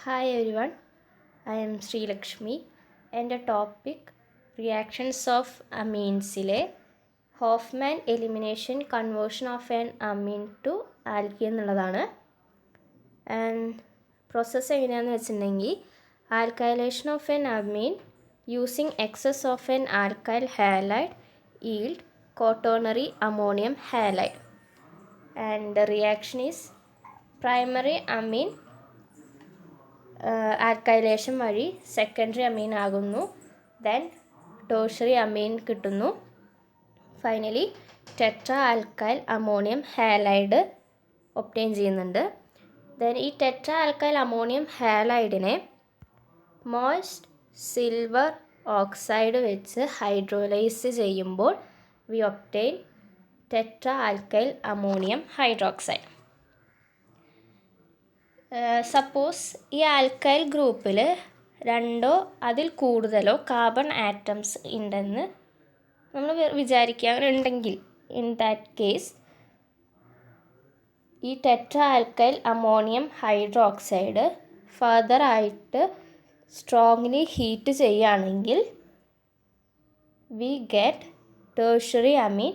Hi everyone, I am Sri Lakshmi and the topic reactions of amines-ലെ Hofmann elimination conversion of an amine to ആൽക്കി എന്നുള്ളതാണ്. And process എങ്ങനെയാണെന്ന് വെച്ചിട്ടുണ്ടെങ്കിൽ alkylation of an amine using excess of an alkyl halide yield quaternary ammonium halide and the reaction is primary amine alkylation വഴി secondary amine ആകുന്നു, then tertiary amine കിട്ടുന്നു, finally tetra alkyl ammonium halide obtain ചെയ്യുന്നുണ്ട്. Then ഈ tetra alkyl ammonium ഹാലൈഡിനെ moist silver oxide വെച്ച് hydrolyse ചെയ്യുമ്പോൾ we obtain tetra alkyl ammonium hydroxide. Suppose ഈ alkyl ഗ്രൂപ്പിൽ രണ്ടോ അതിൽ കൂടുതലോ കാർബൺ ആറ്റംസ് ഉണ്ടെന്ന് നമ്മൾ വിചാരിക്കാറുണ്ടെങ്കിൽ ഇൻ ദാറ്റ് കേസ് ഈ tetra alkyl ammonium hydroxide further ആയിട്ട് സ്ട്രോങ്ലി ഹീറ്റ് ചെയ്യുകയാണെങ്കിൽ we get tertiary amine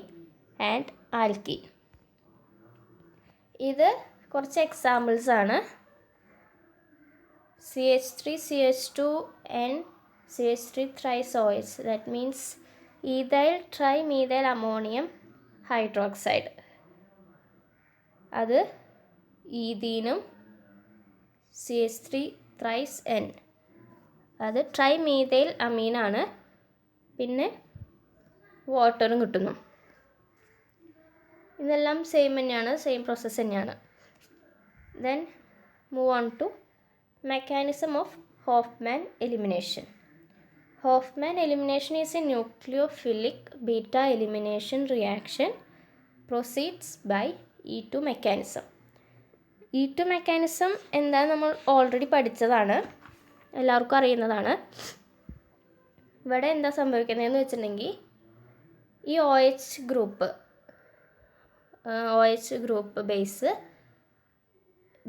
and alkene. ഇത് കുറച്ച് എക്സാമ്പിൾസ് ആണ്. CH3CH2N CH3 thrice OH, that means ethyl trimethyl ammonium hydroxide, അത് ഈഥീനും CH3 thrice N അത് ട്രൈമീഥൈൽ അമീനാണ്, പിന്നെ വാട്ടറും കിട്ടുന്നു. ഇതെല്ലാം സെയിം തന്നെയാണ്, സെയിം പ്രോസസ്സ് തന്നെയാണ്. Then move on to mechanism of Hofmann elimination. Hofmann elimination is a nucleophilic beta elimination reaction proceeds by E2 mechanism. E2 mechanism എന്താണെന്ന് നമ്മൾ ഓൾറെഡി പഠിച്ചതാണ്, എല്ലാവർക്കും അറിയുന്നതാണ്. ഇവിടെ എന്താ സംഭവിക്കുന്നതെന്ന് വെച്ചിട്ടുണ്ടെങ്കിൽ ഈ OH ഗ്രൂപ്പ് ബേസ്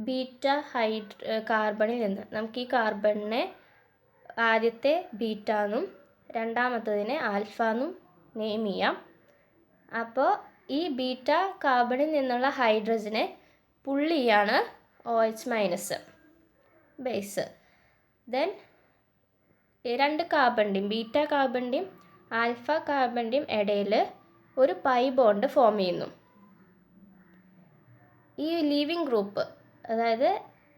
ബീറ്റ കാർബണിൽ നിന്ന് നമുക്ക് ഈ കാർബണിനെ ആദ്യത്തെ ബീറ്റ എന്നും രണ്ടാമത്തതിനെ ആൽഫ എന്നും നെയിം ചെയ്യാം. അപ്പോൾ ഈ ബീറ്റ കാർബണിൽ നിന്നുള്ള ഹൈഡ്രജനെ പുള്ളിയാണ് OH- ബേസ്. ദെൻ രണ്ട് കാർബണിൻ്റെയും ബീറ്റ കാർബണിൻ്റെയും ആൽഫ കാർബണിൻ്റെയും ഇടയിൽ ഒരു പൈ ബോണ്ട് ഫോം ചെയ്യുന്നു. ഈ ലീവിങ് ഗ്രൂപ്പ്, അതായത്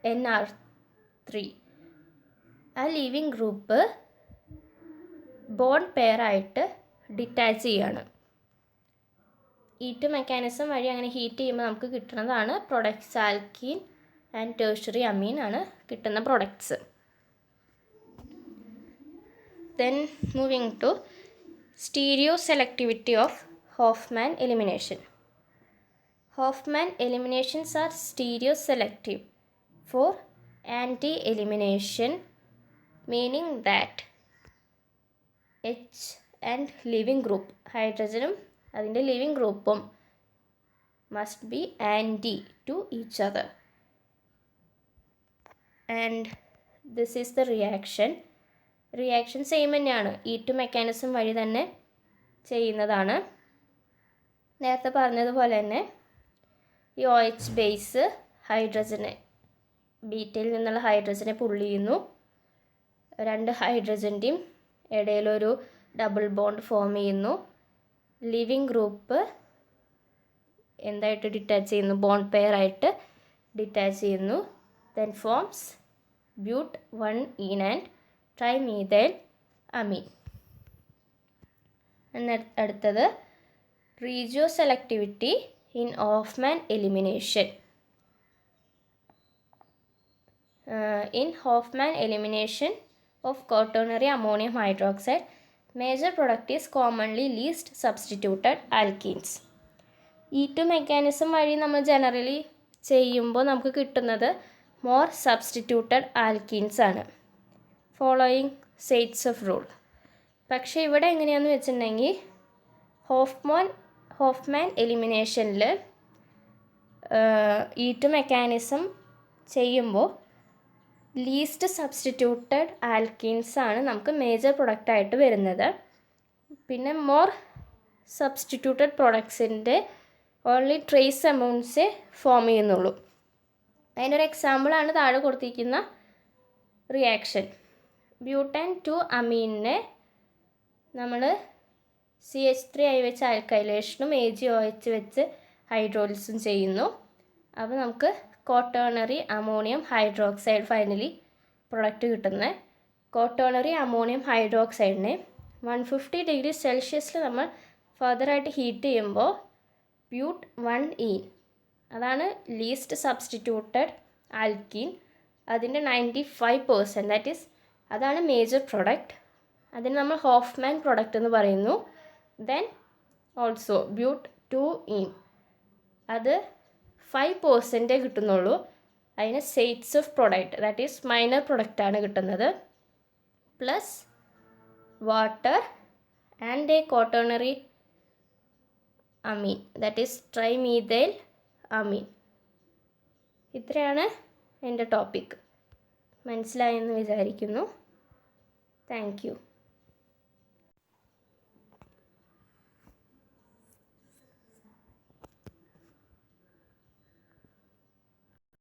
NR3, ആ ലീവിങ് ഗ്രൂപ്പ് ബോണ്ട് പെയറായിട്ട് ഡിറ്റാച്ച് ചെയ്യാണ്. E2 മെക്കാനിസം വഴി അങ്ങനെ ഹീറ്റ് ചെയ്യുമ്പോൾ നമുക്ക് കിട്ടുന്നതാണ് products. Alkene and tertiary amine ആണ് കിട്ടുന്ന products. Then moving to stereo selectivity of Hofmann elimination. Hofmann eliminations are stereoselective for anti-elimination, meaning that H and leaving group, ഹൈഡ്രജനും അതിൻ്റെ leaving ഗ്രൂപ്പും must be anti to each other. And this is the reaction. Reaction same തന്നെയാണ്, E2 mechanism വഴി തന്നെ ചെയ്യുന്നതാണ്. നേരത്തെ പറഞ്ഞതുപോലെ തന്നെ ഈ OH ബേസ് ഹൈഡ്രജനെ ബീറ്റയിൽ നിന്നുള്ള ഹൈഡ്രജനെ പുള്ളി ചെയ്യുന്നു, രണ്ട് ഹൈഡ്രജൻ്റെയും ഇടയിലൊരു ഡബിൾ ബോണ്ട് ഫോം ചെയ്യുന്നു, ലിവിങ് ഗ്രൂപ്പ് എന്തായിട്ട് ഡിറ്റാച്ച് ചെയ്യുന്നു, ബോണ്ട് പെയർ ആയിട്ട് ഡിറ്റാച്ച് ചെയ്യുന്നു, then forms but 1 and trimethyl amine. അടുത്തത് regioselectivity in Hofmann elimination. In Hofmann elimination of quaternary ammonium hydroxide, major product is commonly least substituted alkenes. E2 mechanism വഴി നമ്മൾ generally ചെയ്യുമ്പോൾ നമുക്ക് കിട്ടുന്നത് more substituted alkenes ആണ്, following Saytzeff rule. പക്ഷേ ഇവിടെ എങ്ങനെയാണെന്ന് വെച്ചിട്ടുണ്ടെങ്കിൽ ഹോഫ്മാൻ എലിമിനേഷനിൽ E2 മെക്കാനിസം ചെയ്യുമ്പോൾ ലീസ്റ്റ് സബ്സ്റ്റിറ്റ്യൂട്ടഡ് ആൽക്കീൻസ് ആണ് നമുക്ക് മേജർ പ്രൊഡക്റ്റായിട്ട് വരുന്നത്. പിന്നെ മോർ സബ്സ്റ്റിറ്റ്യൂട്ടഡ് പ്രൊഡക്ട്സിൻ്റെ ഓൺലി ട്രേസ് എമൗണ്ട്സേ ഫോം ചെയ്യുന്നുള്ളൂ. അതിൻ്റെ ഒരു എക്സാമ്പിളാണ് താഴെ കൊടുത്തിരിക്കുന്ന റിയാക്ഷൻ. ബ്യൂട്ടാൻ 2 അമീനിനെ നമ്മൾ CH3 വെച്ച് ആൽക്കൈലേഷനും AgOH വെച്ച് ഹൈഡ്രോളിസും ചെയ്യുന്നു. അപ്പോൾ നമുക്ക് quaternary ammonium hydroxide finally product കിട്ടുന്നത്. ക്വാട്ടേണറി അമോണിയം ഹൈഡ്രോക്സൈഡിനെ 150 ഡിഗ്രി സെൽഷ്യസിൽ നമ്മൾ ഫർദറായിട്ട് ഹീറ്റ് ചെയ്യുമ്പോൾ ബ്യൂട്ട് 1 അതാണ് ലീസ്റ്റ് സബ്സ്റ്റിറ്റ്യൂട്ടഡ് ആൽക്കീൻ. അതിൻ്റെ 95% ദാറ്റ് ഈസ് അതാണ് മേജർ പ്രൊഡക്റ്റ്. അതിന് നമ്മൾ ഹോഫ്മാൻ പ്രൊഡക്റ്റ് എന്ന് പറയുന്നു. ദെൻ ഓൾസോ ബ്യൂട്ട് 2 അത് 5% കിട്ടുന്നുള്ളൂ. അതിന് Saytzeff product that is minor പ്രൊഡക്റ്റാണ് കിട്ടുന്നത്. Plus water and a quaternary amine that is trimethyl amine. ഇത്രയാണ് എൻ്റെ ടോപ്പിക്. മനസ്സിലായെന്ന് വിചാരിക്കുന്നു. Thank U.